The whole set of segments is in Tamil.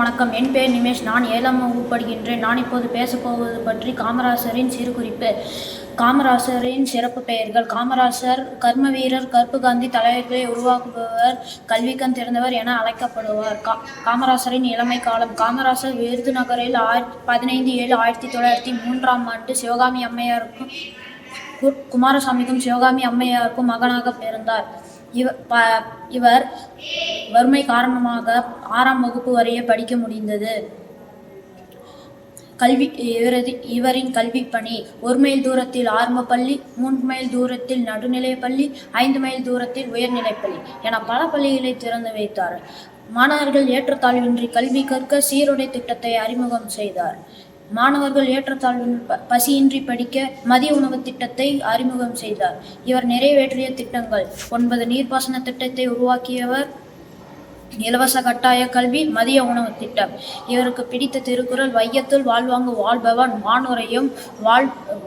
வணக்கம். என் பெயர் நிமேஷ். நான் 7ஆம் வகுப்பு படிக்கின்றேன். நான் இப்போது பேசப்போவது பற்றி காமராசரின் சிறுகுறிப்பு. காமராசரின் சிறப்பு பெயர்கள்: காமராசர் கர்மவீரர், கருப்பு காந்தி, தலைவர்களை உருவாக்குபவர், கல்விக்கண் திறந்தவர் என அழைக்கப்படுவார். காமராசரின் இளமை காலம். காமராசர் விருதுநகரில் 15/7/1903 சிவகாமி அம்மையாருக்கும் குமாரசாமிக்கும் சிவகாமி அம்மையாருக்கும் மகனாக பிறந்தார். இவர் வறுமை காரணமாக 6ஆம் வகுப்பு வரையே படிக்க முடிந்தது. இவரின் கல்வி பணி: 1 மைல் தூரத்தில் ஆரம்ப பள்ளி, 3 மைல் தூரத்தில் நடுநிலைப் பள்ளி, 5 மைல் தூரத்தில் உயர்நிலைப்பள்ளி என பல பள்ளிகளை திறந்து வைத்தார். மாணவர்கள் ஏற்றத்தாழ்வின்றி கல்வி கற்க சீருடை திட்டத்தை அறிமுகம் செய்தார். மாணவர்கள் ஏற்றத்தாழ்வின்றி பசியின்றி படிக்க மதிய உணவு திட்டத்தை அறிமுகம் செய்தார். இவர் நிறைவேற்றிய திட்டங்கள்: 9 நீர்ப்பாசன திட்டத்தை உருவாக்கியவர், இலவச கட்டாய கல்வி, மதிய உணவு திட்டம். இவருக்கு பிடித்த திருக்குறள்: வையத்துள் வாழ்வாங்கு வாழ்பவன்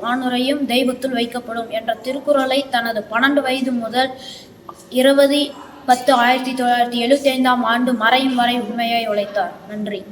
வானுரையும் தெய்வத்துள் வைக்கப்படும் என்ற திருக்குறளை தனது 12 வயது முதல் 20/10/1975 மறையும் வரை உண்மையாய் உழைத்தார். நன்றி.